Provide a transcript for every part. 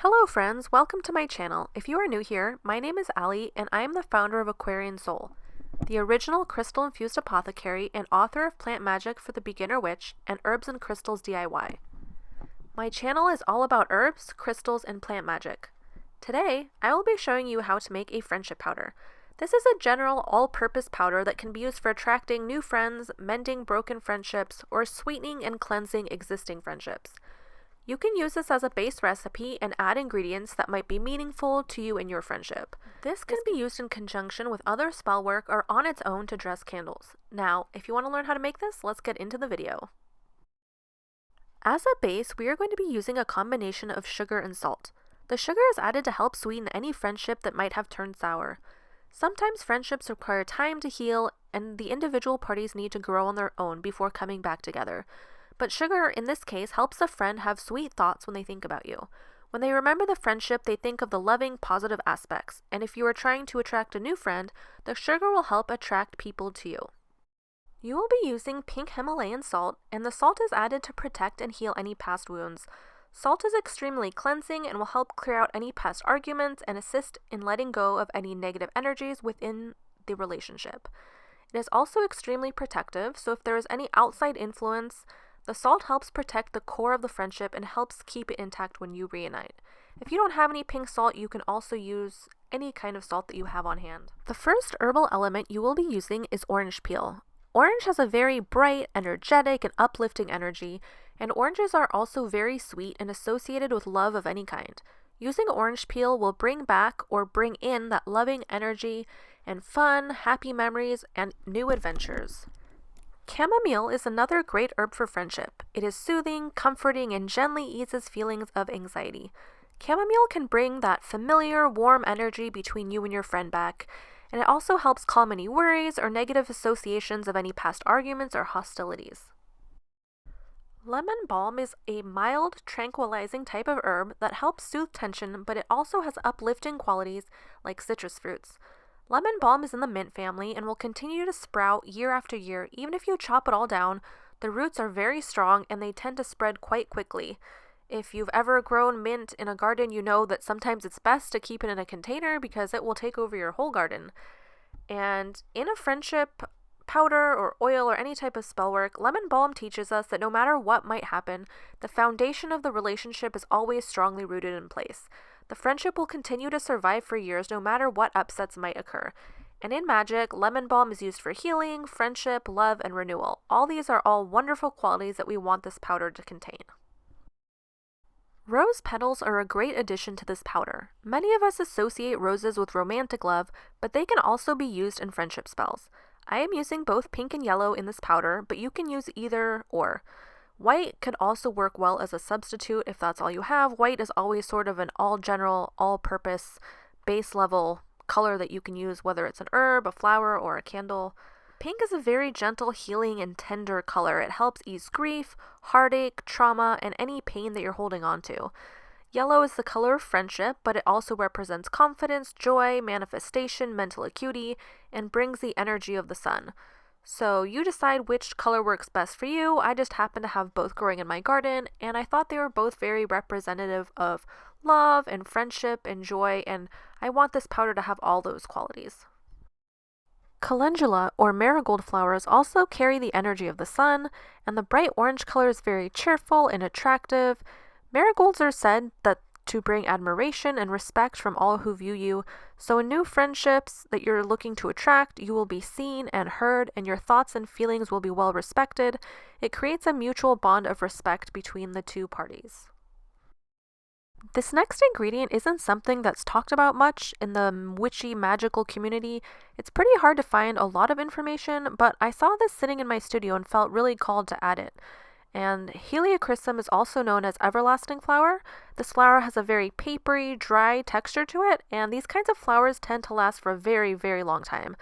Hello friends, welcome to my channel. If you are new here, my name is Ali and I am the founder of Aquarian Soul, the original crystal-infused apothecary and author of Plant Magic for the Beginner Witch and Herbs and Crystals DIY. My channel is all about herbs, crystals, and plant magic. Today, I will be showing you how to make a friendship powder. This is a general all-purpose powder that can be used for attracting new friends, mending broken friendships, or sweetening and cleansing existing friendships. You can use this as a base recipe and add ingredients that might be meaningful to you in your friendship. This can be used in conjunction with other spell work or on its own to dress candles. Now, if you want to learn how to make this, let's get into the video. As a base, we are going to be using a combination of sugar and salt. The sugar is added to help sweeten any friendship that might have turned sour. Sometimes friendships require time to heal, and the individual parties need to grow on their own before coming back together. But sugar, in this case, helps a friend have sweet thoughts when they think about you. When they remember the friendship, they think of the loving, positive aspects, and if you are trying to attract a new friend, the sugar will help attract people to you. You will be using pink Himalayan salt, and the salt is added to protect and heal any past wounds. Salt is extremely cleansing and will help clear out any past arguments and assist in letting go of any negative energies within the relationship. It is also extremely protective, so if there is any outside influence, the salt helps protect the core of the friendship and helps keep it intact when you reunite. If you don't have any pink salt, you can also use any kind of salt that you have on hand. The first herbal element you will be using is orange peel. Orange has a very bright, energetic, and uplifting energy, and oranges are also very sweet and associated with love of any kind. Using orange peel will bring back or bring in that loving energy and fun, happy memories, and new adventures. Chamomile is another great herb for friendship. It is soothing, comforting, and gently eases feelings of anxiety. Chamomile can bring that familiar, warm energy between you and your friend back, and it also helps calm any worries or negative associations of any past arguments or hostilities. Lemon balm is a mild, tranquilizing type of herb that helps soothe tension, but it also has uplifting qualities like citrus fruits. Lemon balm is in the mint family and will continue to sprout year after year. Even if you chop it all down, the roots are very strong and they tend to spread quite quickly. If you've ever grown mint in a garden, you know that sometimes it's best to keep it in a container because it will take over your whole garden. And in a friendship powder or oil or any type of spell work, lemon balm teaches us that no matter what might happen, the foundation of the relationship is always strongly rooted in place. The friendship will continue to survive for years no matter what upsets might occur. And in magic, lemon balm is used for healing, friendship, love, and renewal. All these are all wonderful qualities that we want this powder to contain. Rose petals are a great addition to this powder. Many of us associate roses with romantic love, but they can also be used in friendship spells. I am using both pink and yellow in this powder, but you can use either or. White could also work well as a substitute if that's all you have. White is always sort of an all-general, all-purpose, base-level color that you can use, whether it's an herb, a flower, or a candle. Pink is a very gentle, healing, and tender color. It helps ease grief, heartache, trauma, and any pain that you're holding on to. Yellow is the color of friendship, but it also represents confidence, joy, manifestation, mental acuity, and brings the energy of the sun. So you decide which color works best for you. I just happen to have both growing in my garden, and I thought they were both very representative of love and friendship and joy, and I want this powder to have all those qualities. Calendula, or marigold flowers, also carry the energy of the sun, and the bright orange color is very cheerful and attractive. Marigolds are said to bring admiration and respect from all who view you, so in new friendships that you're looking to attract, you will be seen and heard, and your thoughts and feelings will be well respected. It creates a mutual bond of respect between the two parties. This next ingredient isn't something that's talked about much in the witchy magical community. It's pretty hard to find a lot of information, but I saw this sitting in my studio and felt really called to add it. And Heliochrysum is also known as everlasting flower. This flower has a very papery, dry texture to it, and these kinds of flowers tend to last for a very, very long time.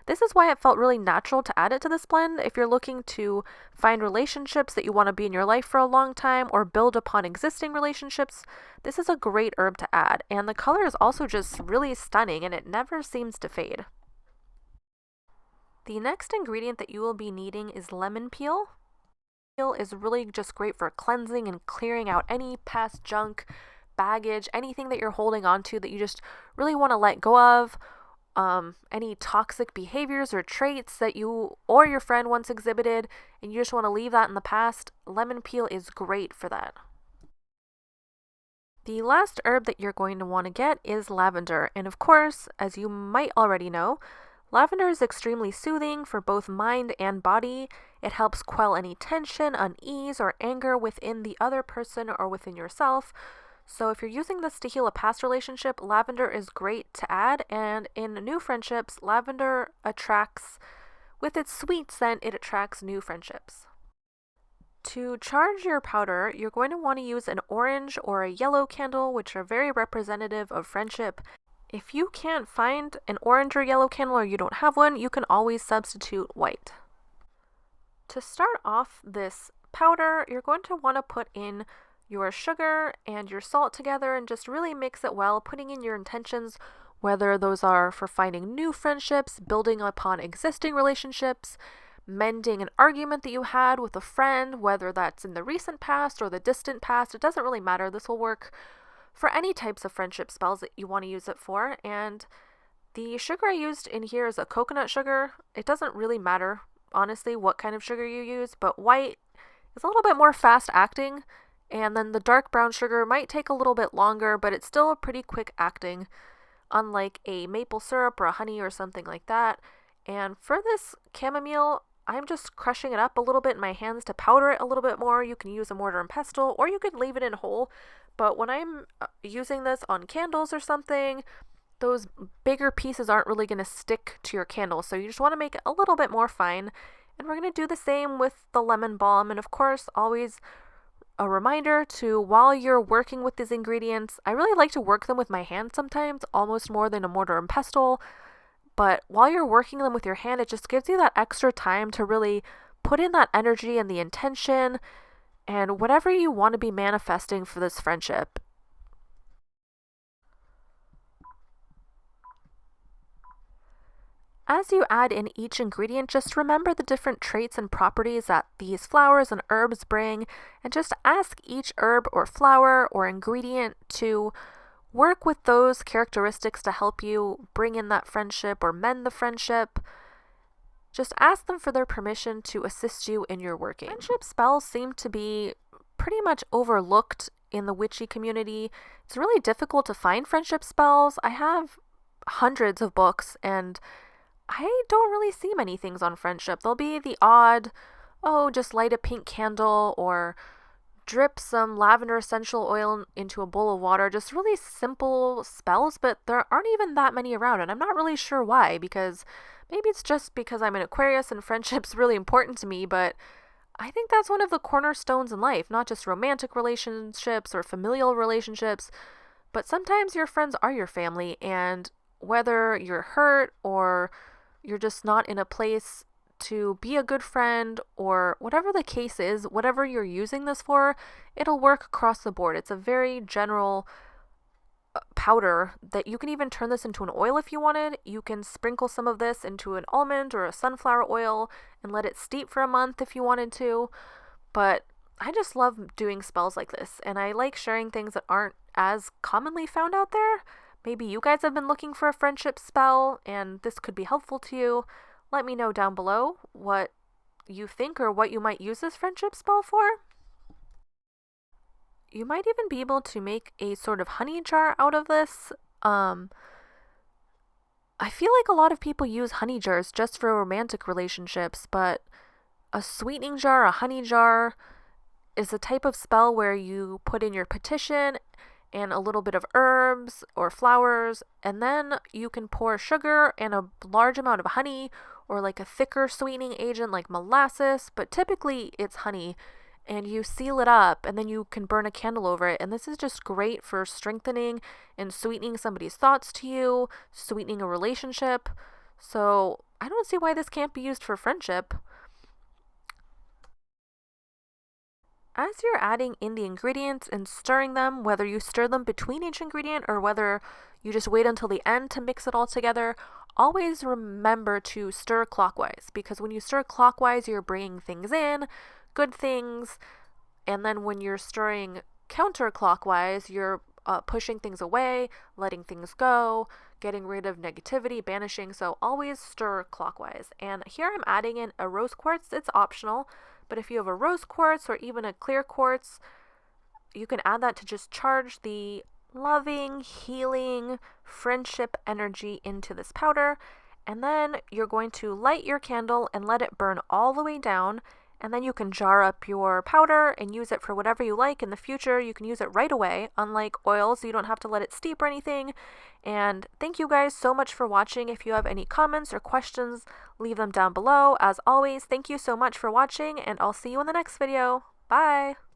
This is why it felt really natural to add it to this blend. If you're looking to find relationships that you want to be in your life for a long time or build upon existing relationships, this is a great herb to add. And the color is also just really stunning and it never seems to fade. The next ingredient that you will be needing is lemon peel. Is really just great for cleansing and clearing out any past junk, baggage, anything that you're holding on to that you just really want to let go of, any toxic behaviors or traits that you or your friend once exhibited, and you just want to leave that in the past, lemon peel is great for that. The last herb that you're going to want to get is lavender, and of course, as you might already know, lavender is extremely soothing for both mind and body. It helps quell any tension, unease, or anger within the other person or within yourself. So if you're using this to heal a past relationship, lavender is great to add, and in new friendships, lavender attracts, with its sweet scent, it attracts new friendships. To charge your powder, you're going to want to use an orange or a yellow candle, which are very representative of friendship. If you can't find an orange or yellow candle, or you don't have one, you can always substitute white. To start off this powder, you're going to want to put in your sugar and your salt together and just really mix it well, putting in your intentions, whether those are for finding new friendships, building upon existing relationships, mending an argument that you had with a friend, whether that's in the recent past or the distant past. It doesn't really matter. This will work for any types of friendship spells that you want to use it for. And the sugar I used in here is a coconut sugar. It doesn't really matter, honestly, what kind of sugar you use, but white is a little bit more fast acting, and then the dark brown sugar might take a little bit longer, but it's still a pretty quick acting, unlike a maple syrup or a honey or something like that. And for this chamomile, I'm just crushing it up a little bit in my hands to powder it a little bit more. You can use a mortar and pestle, or you could leave it in whole. But when I'm using this on candles or something, those bigger pieces aren't really going to stick to your candle. So you just want to make it a little bit more fine. And we're going to do the same with the lemon balm. And of course, always a reminder to, while you're working with these ingredients, I really like to work them with my hand sometimes, almost more than a mortar and pestle. But while you're working them with your hand, it just gives you that extra time to really put in that energy and the intention and whatever you want to be manifesting for this friendship. As you add in each ingredient, just remember the different traits and properties that these flowers and herbs bring, and just ask each herb or flower or ingredient to work with those characteristics to help you bring in that friendship or mend the friendship. Just ask them for their permission to assist you in your working. Friendship spells seem to be pretty much overlooked in the witchy community. It's really difficult to find friendship spells. I have hundreds of books, and I don't really see many things on friendship. There'll be the odd, just light a pink candle or drip some lavender essential oil into a bowl of water. Just really simple spells, but there aren't even that many around, and I'm not really sure why, because maybe it's just because I'm an Aquarius and friendship's really important to me, but I think that's one of the cornerstones in life, not just romantic relationships or familial relationships, but sometimes your friends are your family, and whether you're hurt or you're just not in a place to be a good friend, or whatever the case is, whatever you're using this for, it'll work across the board. It's a very general powder that you can even turn this into an oil if you wanted. You can sprinkle some of this into an almond or a sunflower oil and let it steep for a month if you wanted to. But I just love doing spells like this, and I like sharing things that aren't as commonly found out there. Maybe you guys have been looking for a friendship spell and this could be helpful to you. Let me know down below what you think or what you might use this friendship spell for. You might even be able to make a sort of honey jar out of this. I feel like a lot of people use honey jars just for romantic relationships, but a sweetening jar, a honey jar, is a type of spell where you put in your petition and a little bit of herbs or flowers, and then you can pour sugar and a large amount of honey, or like a thicker sweetening agent like molasses, but typically it's honey, and you seal it up, and then you can burn a candle over it. And this is just great for strengthening and sweetening somebody's thoughts to you, sweetening a relationship. So I don't see why this can't be used for friendship. As you're adding in the ingredients and stirring them, whether you stir them between each ingredient or whether you just wait until the end to mix it all together, always remember to stir clockwise, because when you stir clockwise, you're bringing things in, good things, and then when you're stirring counterclockwise, you're pushing things away, letting things go, getting rid of negativity, banishing. So always stir clockwise. And here I'm adding in a rose quartz. It's optional, but if you have a rose quartz or even a clear quartz, you can add that to just charge the loving, healing, friendship energy into this powder. And then you're going to light your candle and let it burn all the way down. And then you can jar up your powder and use it for whatever you like in the future. You can use it right away, unlike oil, so you don't have to let it steep or anything. And thank you guys so much for watching. If you have any comments or questions, leave them down below. As always, thank you so much for watching, and I'll see you in the next video. Bye!